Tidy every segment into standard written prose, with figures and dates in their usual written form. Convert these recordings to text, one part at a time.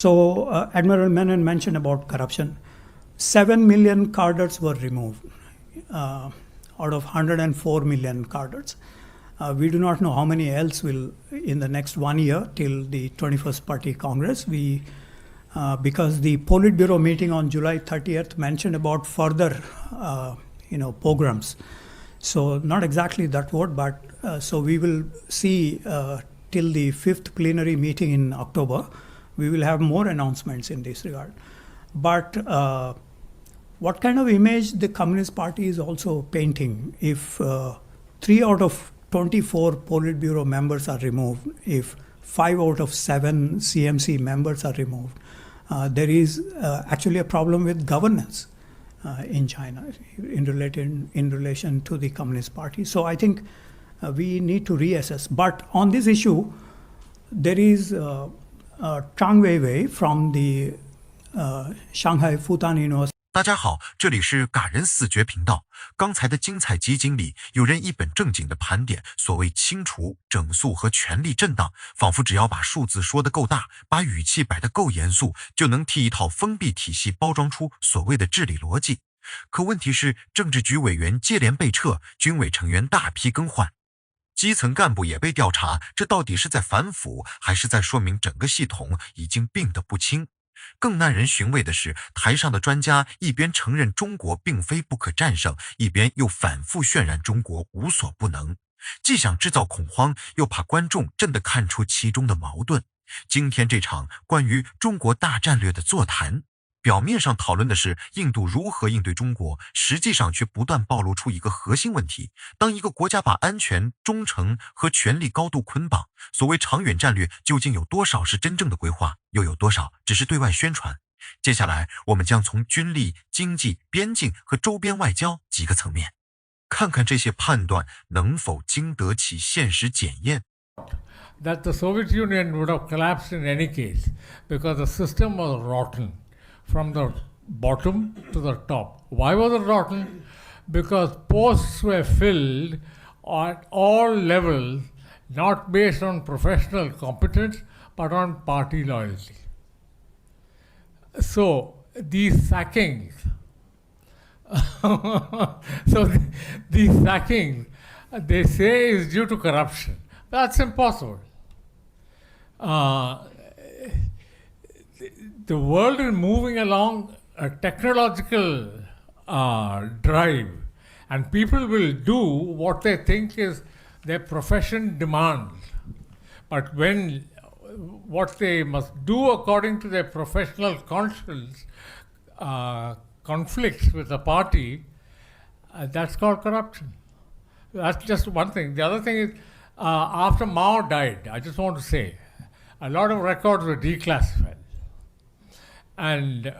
So Admiral Menon mentioned about corruption. 7 million cadres were removed out of 104 million cadres. We do not know how many else will in the next 1 year till the 21st Party Congress. Because the Politburo meeting on July 30th mentioned about further pogroms. So not exactly that word, but so we will see till the 5th plenary meeting in October. We will have more announcements in this regard. But what kind of image the Communist Party is also painting if 3 out of 24 Politburo members are removed, if 5 out of 7 CMC members are removed, there is actually a problem with governance in China in relation to the Communist Party. So I think we need to reassess. But on this issue, there is Zhang Weiwei from the Shanghai Fudan University. 大家好，这里是嘎人死绝频道。刚才的精彩集锦里，有人一本正经的盘点所谓清除、整肃和权力震荡，仿佛只要把数字说得够大，把语气摆得够严肃，就能替一套封闭体系包装出所谓的治理逻辑。可问题是，政治局委员接连被撤，军委成员大批更换，基层干部也被调查，这到底是在反腐，还是在说明整个系统已经病得不轻？更耐人寻味的是，台上的专家一边承认中国并非不可战胜，一边又反复渲染中国无所不能，既想制造恐慌，又怕观众真的看出其中的矛盾。今天这场关于中国大战略的座谈，表面上讨论的是印度如何应对中国，实际上却不断暴露出一个核心问题：当一个国家把安全、忠诚和权力高度捆绑，所谓长远战略究竟有多少是真正的规划，又有多少只是对外宣传？接下来我们将从军力、经济、边境和周边外交几个层面，看看这些判断能否经得起现实检验。That the Soviet Union would have collapsed in any case because the system was rotten from the bottom to the top. Why was it rotten? Because posts were filled at all levels, not based on professional competence, but on party loyalty. So these sackings, they say is due to corruption. That's impossible. The world is moving along a technological drive, and people will do what they think is their profession demands. But when what they must do according to their professional conscience conflicts with the party, that's called corruption. That's just one thing. The other thing is, after Mao died, I just want to say, a lot of records were declassified. And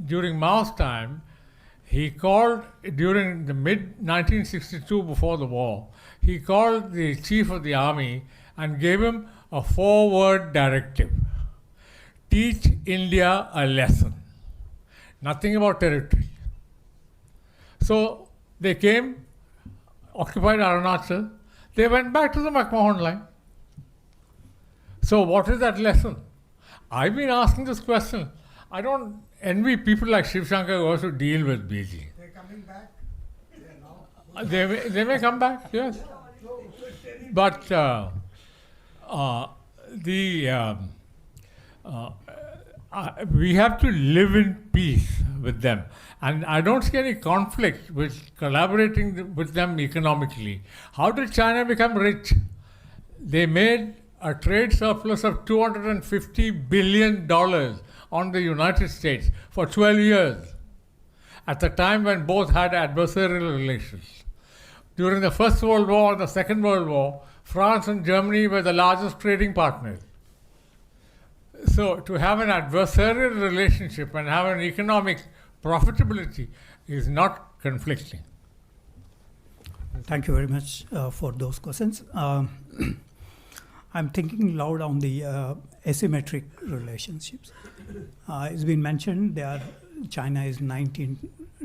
during Mao's time, he called, during the mid-1962, before the war, he called the chief of the army and gave him a 4-word directive. Teach India a lesson. Nothing about territory. So they came, occupied Arunachal, they went back to the McMahon line. So what is that lesson? I've been asking this question. I don't envy people like Shiv Shankar who also deal with Beijing. They're coming back? They may come back, yes. But we have to live in peace with them. And I don't see any conflict with collaborating with them economically. How did China become rich? They made a trade surplus of $250 billion on the United States for 12 years, at the time when both had adversarial relations. During the First World War and the Second World War, France and Germany were the largest trading partners. So to have an adversarial relationship and have an economic profitability is not conflicting. Thank you very much for those questions. I'm thinking loud on the asymmetric relationships. It's been mentioned China is 19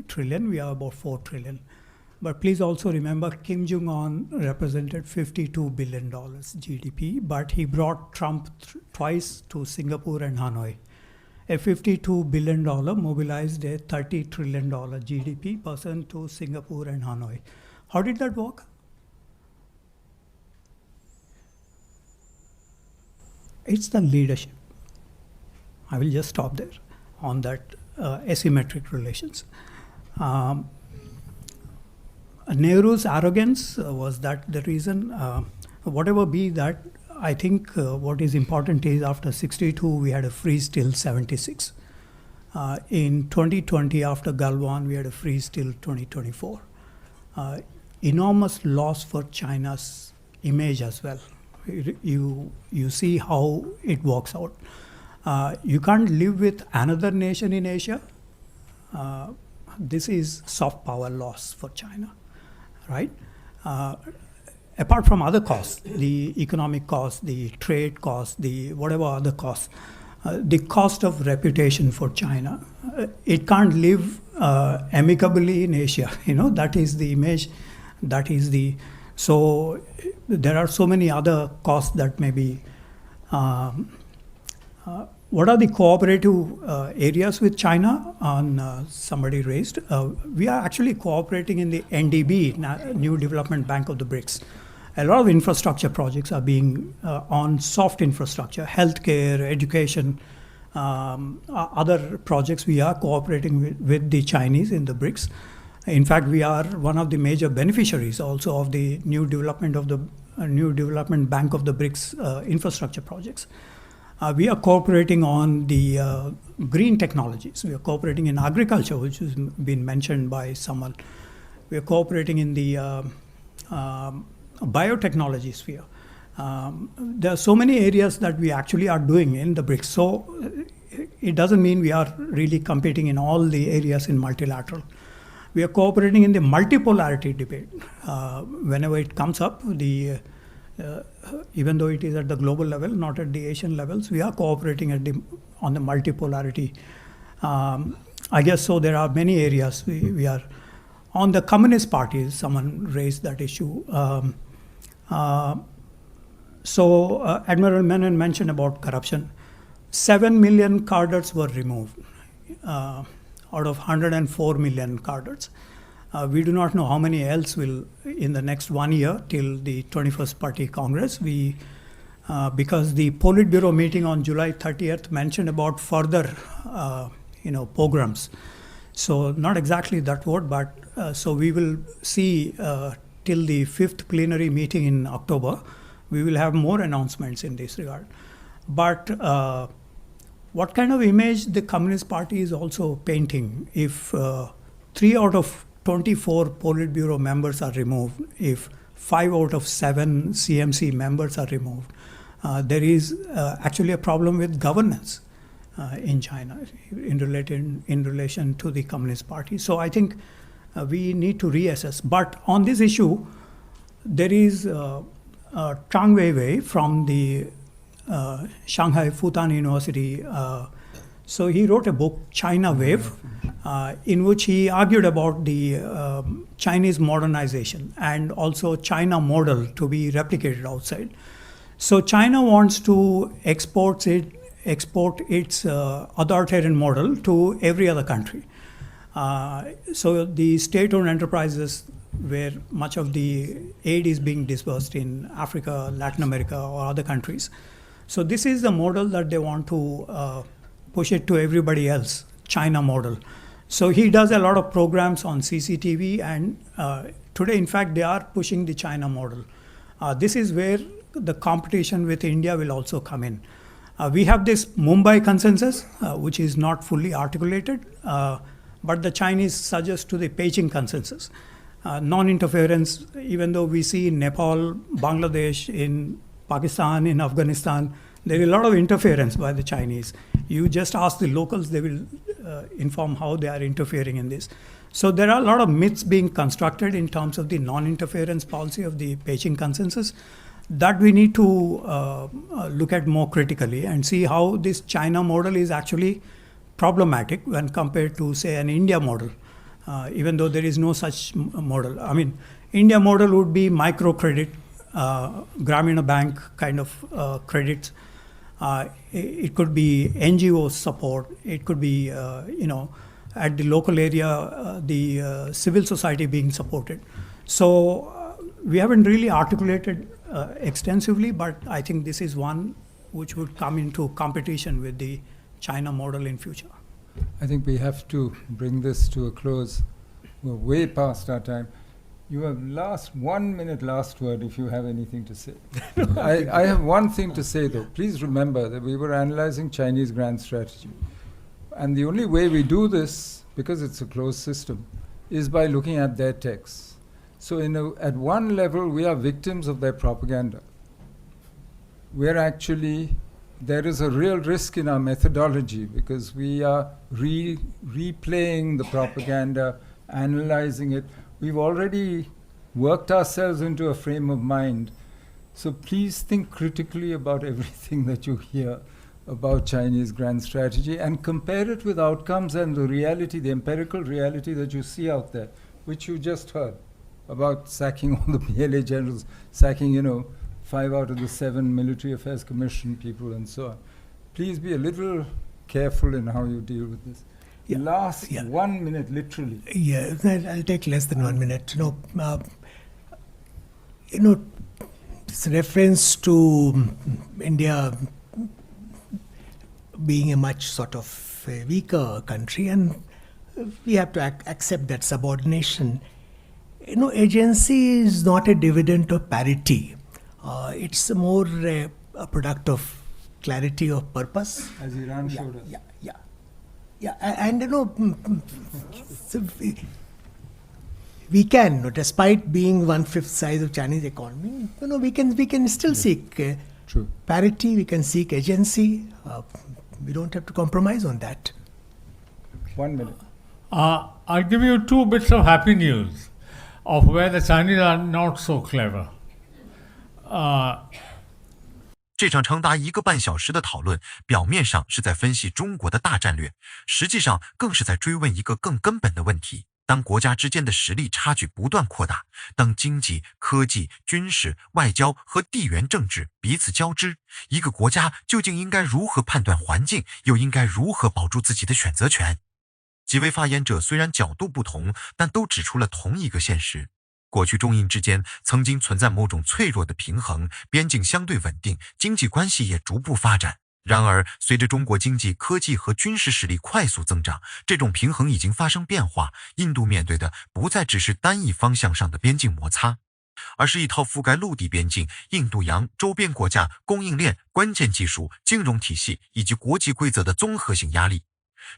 trillion, we are about 4 trillion. But please also remember Kim Jong-un represented $52 billion GDP, but he brought Trump twice to Singapore and Hanoi. a $52 billion mobilized a $30 trillion GDP person to Singapore and Hanoi. How did that work? It's the leadership. I will just stop there on that asymmetric relations. Nehru's arrogance, was that the reason? Whatever be that, I think what is important is after 62, we had a freeze till 76. In 2020, after Galwan, we had a freeze till 2024. Enormous loss for China's image as well. You see how it works out. You can't live with another nation in Asia. This is soft power loss for China, right? Apart from other costs, the economic costs, the trade costs, the whatever other costs, the cost of reputation for China, it can't live amicably in Asia. That is the image, so there are so many other costs that may be. What are the cooperative areas with China? Somebody raised. We are actually cooperating in the NDB, New Development Bank of the BRICS. A lot of infrastructure projects are being on soft infrastructure, healthcare, education, other projects. We are cooperating with the Chinese in the BRICS. In fact, we are one of the major beneficiaries also of the New Development Bank of the BRICS infrastructure projects. We are cooperating on the green technologies. We are cooperating in agriculture, which has been mentioned by someone. We are cooperating in the biotechnology sphere. There are so many areas that we actually are doing in the BRICS. So it doesn't mean we are really competing in all the areas in multilateral. We are cooperating in the multipolarity debate. Whenever it comes up, even though it is at the global level, not at the Asian levels, we are cooperating on the multipolarity. I guess so. There are many areas we are on the Communist parties. Someone raised that issue. Admiral Menon mentioned about corruption. 7 million cadres were removed out of 104 million cadres. We do not know how many else will in the next 1 year till the 21st Party Congress. Because the Politburo meeting on July 30th mentioned about further, pogroms. So not exactly that word, but so we will see till the 5th plenary meeting in October. We will have more announcements in this regard. But what kind of image the Communist Party is also painting if 3 out of 24 Politburo members are removed, if 5 out of 7 CMC members are removed, there is actually a problem with governance in China in relation to the Communist Party. So I think we need to reassess. But on this issue, there is Zhang Weiwei from the Shanghai Fudan University. So he wrote a book, China Wave, in which he argued about the Chinese modernization and also China model to be replicated outside. So China wants to export its authoritarian model to every other country. So the state-owned enterprises where much of the aid is being disbursed in Africa, Latin America, or other countries. So this is the model that they want to push it to everybody else, China model. So he does a lot of programs on CCTV, and today, in fact, they are pushing the China model. This is where the competition with India will also come in. We have this Mumbai consensus, which is not fully articulated, but the Chinese suggest to the Beijing consensus. Non-interference, even though we see in Nepal, Bangladesh, in Pakistan, in Afghanistan, there is a lot of interference by the Chinese. You just ask the locals, they will inform how they are interfering in this. So there are a lot of myths being constructed in terms of the non-interference policy of the Beijing consensus that we need to look at more critically and see how this China model is actually problematic when compared to, say, an India model, even though there is no such model. I mean, India model would be microcredit, Gramina Bank kind of credits. It could be NGO support. It could be, at the local area, the civil society being supported. So we haven't really articulated extensively, but I think this is one which would come into competition with the China model in future. I think we have to bring this to a close. We're way past our time. You have 1 minute last word if you have anything to say. I have one thing to say though. Please remember that we were analyzing Chinese grand strategy. And the only way we do this, because it's a closed system, is by looking at their texts. So at one level, we are victims of their propaganda. There is a real risk in our methodology because we are replaying the propaganda, analyzing it. We've already worked ourselves into a frame of mind. So please think critically about everything that you hear about Chinese grand strategy and compare it with outcomes and the reality, the empirical reality that you see out there, which you just heard about sacking all the PLA generals, sacking, 5 out of the 7 Military Affairs Commission people and so on. Please be a little careful in how you deal with this. Yeah. Last 1 minute, literally. Yeah, I'll take less than 1 minute. This reference to India being a much sort of weaker country, and we have to accept that subordination. Agency is not a dividend of parity. It's more a product of clarity of purpose. As Iran showed us. Yeah, and so we can, despite being 1/5 size of Chinese economy, we can still seek True. parity. We can seek agency. We don't have to compromise on that. 1 minute. I'll give you 2 bits of happy news of where the Chinese are not so clever. 这场长达1个半小时的讨论，表面上是在分析中国的大战略，实际上更是在追问一个更根本的问题：当国家之间的实力差距不断扩大，当经济、科技、军事、外交和地缘政治彼此交织，一个国家究竟应该如何判断环境，又应该如何保住自己的选择权？几位发言者虽然角度不同，但都指出了同一个现实。过去中印之间曾经存在某种脆弱的平衡，边境相对稳定，经济关系也逐步发展。然而，随着中国经济、科技和军事实力快速增长，这种平衡已经发生变化。印度面对的不再只是单一方向上的边境摩擦，而是一套覆盖陆地边境、印度洋周边国家、供应链、关键技术、金融体系以及国际规则的综合性压力。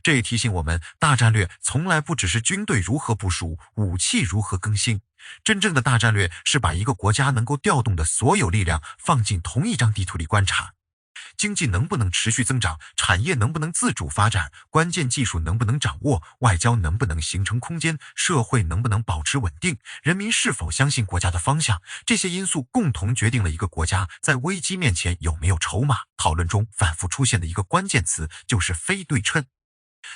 这也提醒我们，大战略从来不只是军队如何部署、武器如何更新，真正的大战略是把一个国家能够调动的所有力量放进同一张地图里观察。经济能不能持续增长，产业能不能自主发展，关键技术能不能掌握，外交能不能形成空间，社会能不能保持稳定，人民是否相信国家的方向，这些因素共同决定了一个国家在危机面前有没有筹码。讨论中反复出现的一个关键词就是非对称，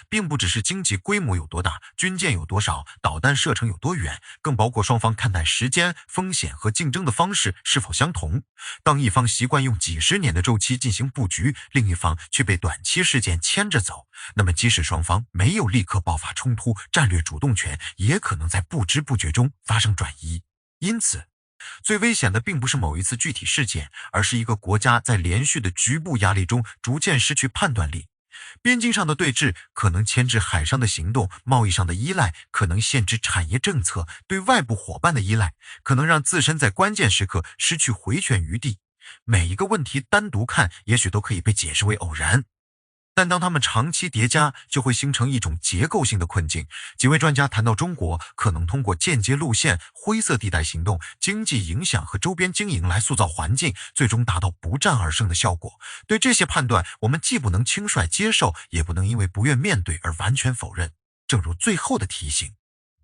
并不只是经济规模有多大，军舰有多少，导弹射程有多远，更包括双方看待时间、风险和竞争的方式是否相同。当一方习惯用几十年的周期进行布局，另一方却被短期事件牵着走，那么即使双方没有立刻爆发冲突，战略主动权也可能在不知不觉中发生转移。因此，最危险的并不是某一次具体事件，而是一个国家在连续的局部压力中逐渐失去判断力。边境上的对峙可能牵制海上的行动，贸易上的依赖可能限制产业政策，对外部伙伴的依赖可能让自身在关键时刻失去回旋余地。每一个问题单独看也许都可以被解释为偶然，但当他们长期叠加，就会形成一种结构性的困境。几位专家谈到中国可能通过间接路线、灰色地带行动、经济影响和周边经营来塑造环境，最终达到不战而胜的效果。对这些判断，我们既不能轻率接受，也不能因为不愿面对而完全否认。正如最后的提醒，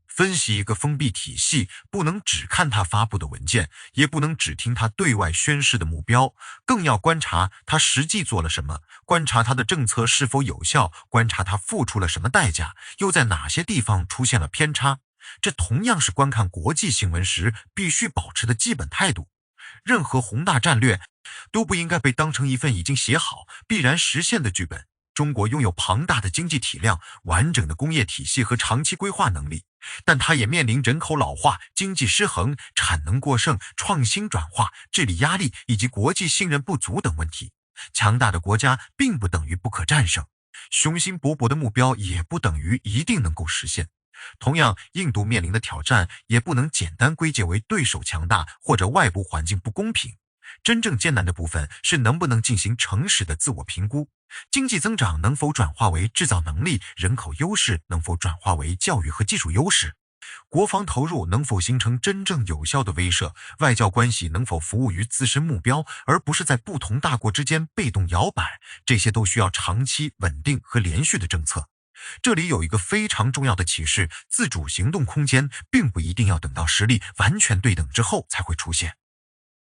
分析一个封闭体系，不能只看他发布的文件，也不能只听他对外宣示的目标，更要观察他实际做了什么，观察他的政策是否有效，观察他付出了什么代价，又在哪些地方出现了偏差。这同样是观看国际新闻时必须保持的基本态度。任何宏大战略都不应该被当成一份已经写好、必然实现的剧本。中国拥有庞大的经济体量、完整的工业体系和长期规划能力，但它也面临人口老化、经济失衡、产能过剩、创新转化、治理压力以及国际信任不足等问题。强大的国家并不等于不可战胜，雄心勃勃的目标也不等于一定能够实现。同样，印度面临的挑战也不能简单归结为对手强大或者外部环境不公平。真正艰难的部分是能不能进行诚实的自我评估，经济增长能否转化为制造能力，人口优势能否转化为教育和技术优势，国防投入能否形成真正有效的威慑，外交关系能否服务于自身目标，而不是在不同大国之间被动摇摆，这些都需要长期稳定和连续的政策。这里有一个非常重要的启示，自主行动空间并不一定要等到实力完全对等之后才会出现。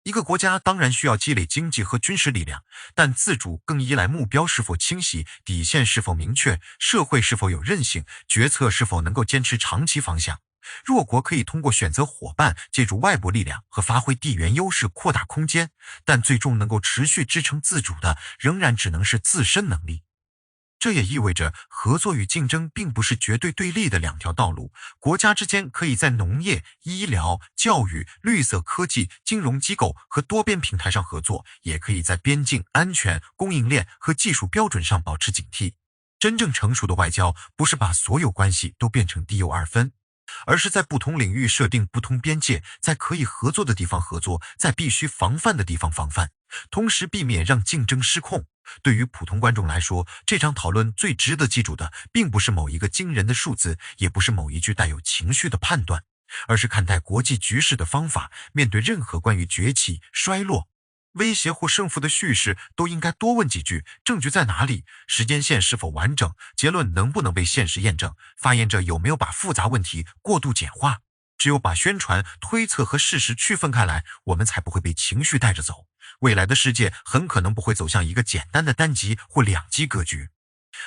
一个国家当然需要积累经济和军事力量，但自主更依赖目标是否清晰，底线是否明确，社会是否有韧性，决策是否能够坚持长期方向。弱国可以通过选择伙伴，借助外部力量和发挥地缘优势扩大空间，但最终能够持续支撑自主的仍然只能是自身能力。这也意味着合作与竞争并不是绝对对立的两条道路，国家之间可以在农业、医疗、教育、绿色科技、金融机构和多边平台上合作，也可以在边境、安全、供应链和技术标准上保持警惕。真正成熟的外交不是把所有关系都变成地幼二分，而是在不同领域设定不同边界，在可以合作的地方合作，在必须防范的地方防范，同时避免让竞争失控。对于普通观众来说，这场讨论最值得记住的，并不是某一个惊人的数字，也不是某一句带有情绪的判断，而是看待国际局势的方法。面对任何关于崛起、衰落、威胁或胜负的叙事，都应该多问几句：证据在哪里？时间线是否完整？结论能不能被现实验证？发言者有没有把复杂问题过度简化？只有把宣传、推测和事实区分开来，我们才不会被情绪带着走。未来的世界很可能不会走向一个简单的单极或两极格局，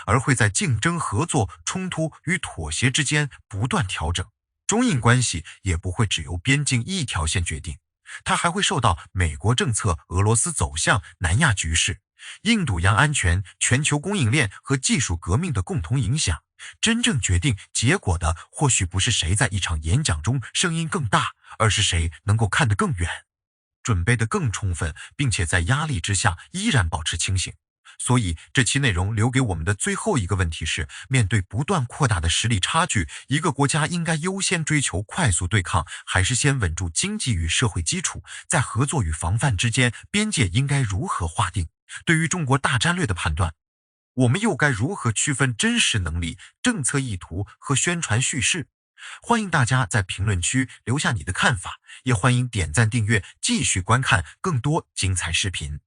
而会在竞争、合作、冲突与妥协之间不断调整。中印关系也不会只由边境一条线决定，它还会受到美国政策、俄罗斯走向、南亚局势、印度洋安全、全球供应链和技术革命的共同影响。真正决定结果的，或许不是谁在一场演讲中声音更大，而是谁能够看得更远，准备得更充分，并且在压力之下依然保持清醒。所以这期内容留给我们的最后一个问题是，面对不断扩大的实力差距，一个国家应该优先追求快速对抗，还是先稳住经济与社会基础？在合作与防范之间，边界应该如何划定？对于中国大战略的判断，我们又该如何区分真实能力、政策意图和宣传叙事？欢迎大家在评论区留下你的看法，也欢迎点赞订阅，继续观看更多精彩视频。